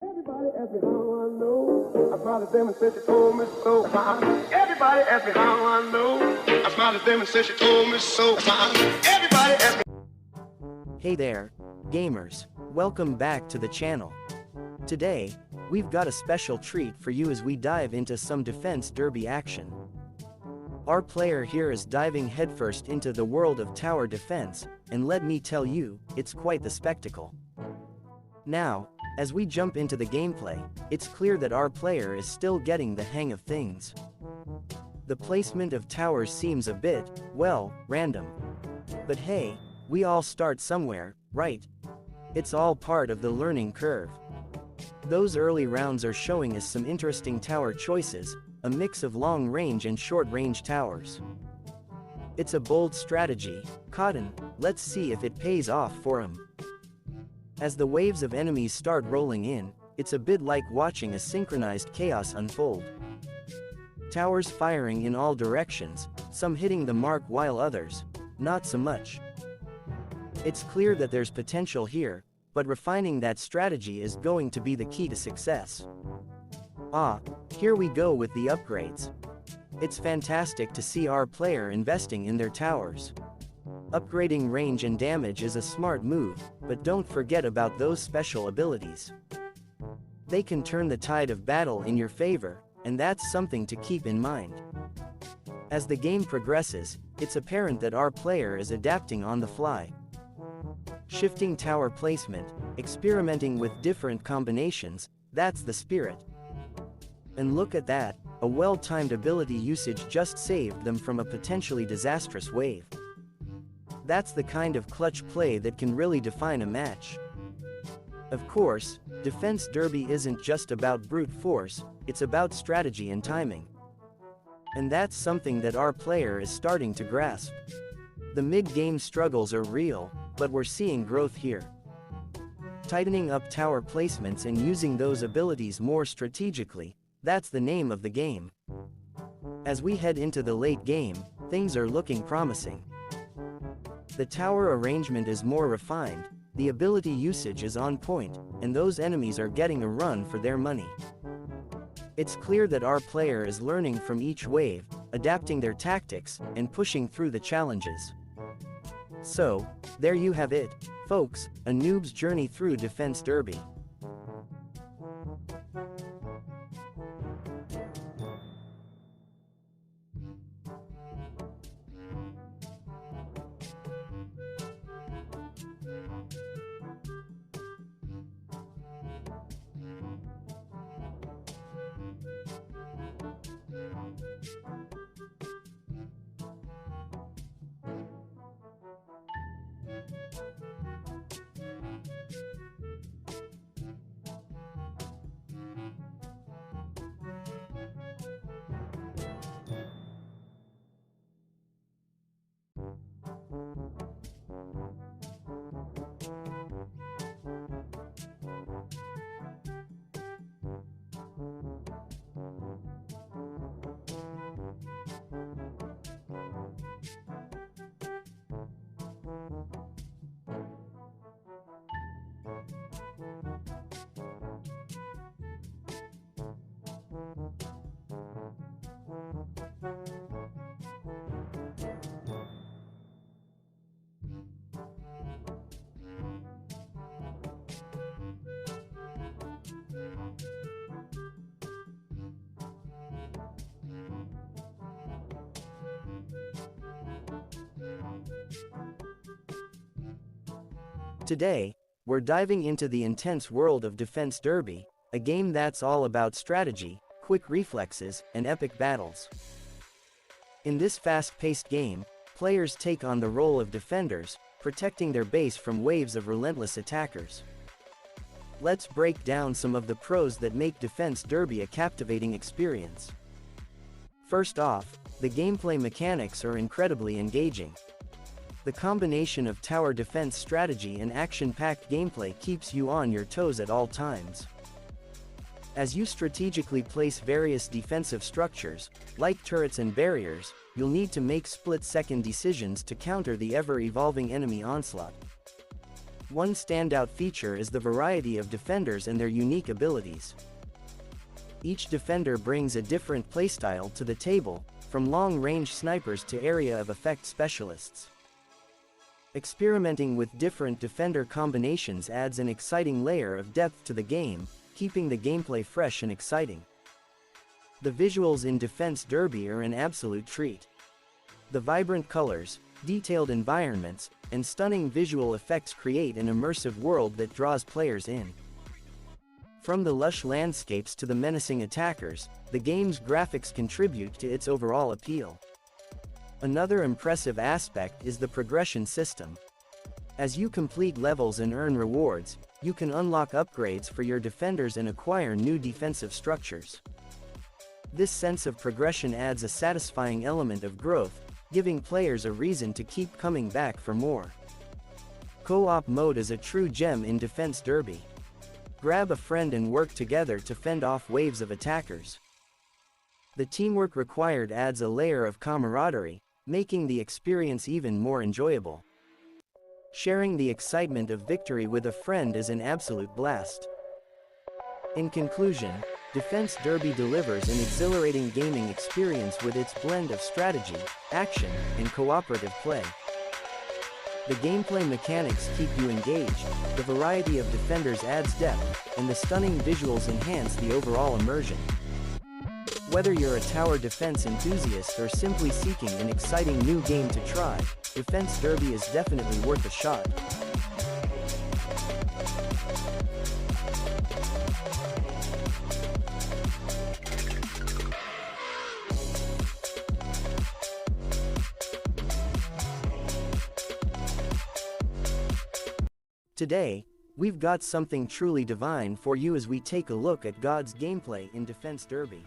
Everybody ask me how I know. I smiled at them and said she told me so. Everybody ask me how I know. I smiled at them and said she told me so. Everybody ask me. Hey there, gamers. Welcome back to the channel. Today, we've got a special treat for you as we dive into some defense derby action. Our player here is diving headfirst into the world of tower defense, and let me tell you, it's quite the spectacle. Now, as we jump into the gameplay, it's clear that our player is still getting the hang of things. The placement of towers seems a bit, well, random. But hey, we all start somewhere, right? It's all part of the learning curve. Those early rounds are showing us some interesting tower choices, a mix of long-range and short-range towers. It's a bold strategy, Cotton. Let's see if it pays off for him. As the waves of enemies start rolling in, it's a bit like watching a synchronized chaos unfold. Towers firing in all directions, some hitting the mark while others, not so much. It's clear that there's potential here, but refining that strategy is going to be the key to success. Here we go with the upgrades. It's fantastic to see our player investing in their towers. Upgrading range and damage is a smart move, but don't forget about those special abilities. They can turn the tide of battle in your favor, and that's something to keep in mind. As the game progresses, it's apparent that our player is adapting on the fly. Shifting tower placement, experimenting with different combinations, that's the spirit. And look at that, a well-timed ability usage just saved them from a potentially disastrous wave. That's the kind of clutch play that can really define a match. Of course, defense derby isn't just about brute force, it's about strategy and timing. And that's something that our player is starting to grasp. The mid-game struggles are real, but we're seeing growth here. Tightening up tower placements and using those abilities more strategically, that's the name of the game. As we head into the late game, things are looking promising. The tower arrangement is more refined, the ability usage is on point, and those enemies are getting a run for their money. It's clear that our player is learning from each wave, adapting their tactics, and pushing through the challenges. So, there you have it, folks, a noob's journey through defense derby. Today, we're diving into the intense world of defense derby, a game that's all about strategy, quick reflexes, and epic battles. In this fast-paced game, players take on the role of defenders, protecting their base from waves of relentless attackers. Let's break down some of the pros that make defense derby a captivating experience. First off, the gameplay mechanics are incredibly engaging. The combination of tower defense strategy and action-packed gameplay keeps you on your toes at all times. As you strategically place various defensive structures, like turrets and barriers, you'll need to make split-second decisions to counter the ever-evolving enemy onslaught. One standout feature is the variety of defenders and their unique abilities. Each defender brings a different playstyle to the table, from long-range snipers to area of effect specialists. Experimenting with different defender combinations adds an exciting layer of depth to the game, keeping the gameplay fresh and exciting. The visuals in Defense Derby are an absolute treat. The vibrant colors, detailed environments, and stunning visual effects create an immersive world that draws players in. From the lush landscapes to the menacing attackers, the game's graphics contribute to its overall appeal. Another impressive aspect is the progression system. As you complete levels and earn rewards, you can unlock upgrades for your defenders and acquire new defensive structures. This sense of progression adds a satisfying element of growth, giving players a reason to keep coming back for more. Co-op mode is a true gem in Defense Derby. Grab a friend and work together to fend off waves of attackers. The teamwork required adds a layer of camaraderie, making the experience even more enjoyable. Sharing the excitement of victory with a friend is an absolute blast. In conclusion, Defense Derby delivers an exhilarating gaming experience with its blend of strategy, action, and cooperative play. The gameplay mechanics keep you engaged, the variety of defenders adds depth, and the stunning visuals enhance the overall immersion. Whether you're a tower defense enthusiast or simply seeking an exciting new game to try, Defense Derby is definitely worth a shot. Today, we've got something truly divine for you as we take a look at God's gameplay in Defense Derby.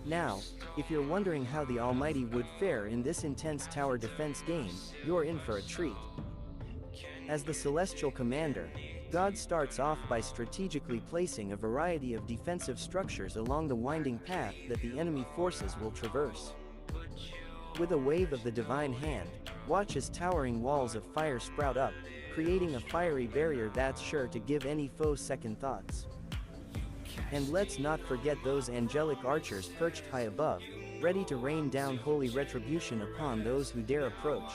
Now, if you're wondering how the Almighty would fare in this intense tower defense game, you're in for a treat. As the Celestial Commander, God starts off by strategically placing a variety of defensive structures along the winding path that the enemy forces will traverse. With a wave of the divine hand, watch as towering walls of fire sprout up, creating a fiery barrier that's sure to give any foe second thoughts. And let's not forget those angelic archers perched high above, ready to rain down holy retribution upon those who dare approach.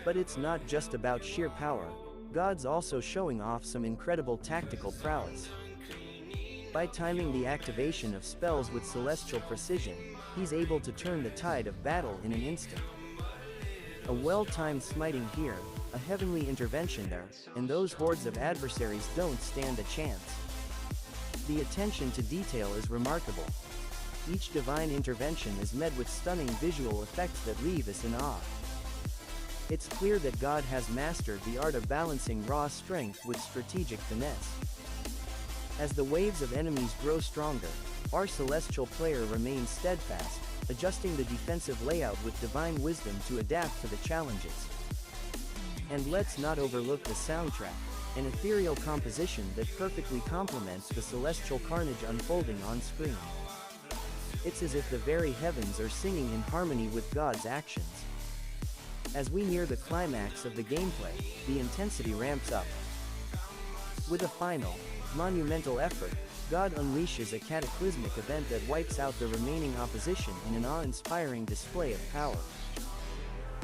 But it's not just about sheer power, God's also showing off some incredible tactical prowess. By timing the activation of spells with celestial precision, he's able to turn the tide of battle in an instant. A well-timed smiting here, a heavenly intervention there, and those hordes of adversaries don't stand a chance. The attention to detail is remarkable. Each divine intervention is met with stunning visual effects that leave us in awe. It's clear that God has mastered the art of balancing raw strength with strategic finesse. As the waves of enemies grow stronger, our celestial player remains steadfast, adjusting the defensive layout with divine wisdom to adapt to the challenges. And let's not overlook the soundtrack, an ethereal composition that perfectly complements the celestial carnage unfolding on screen. It's as if the very heavens are singing in harmony with God's actions. As we near the climax of the gameplay, the intensity ramps up. With a final, monumental effort, God unleashes a cataclysmic event that wipes out the remaining opposition in an awe-inspiring display of power.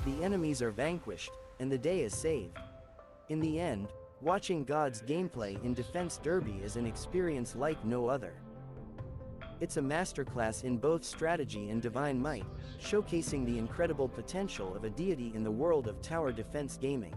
The enemies are vanquished, and the day is saved. In the end, watching God's gameplay in Defense Derby is an experience like no other. It's a masterclass in both strategy and divine might, showcasing the incredible potential of a deity in the world of tower defense gaming.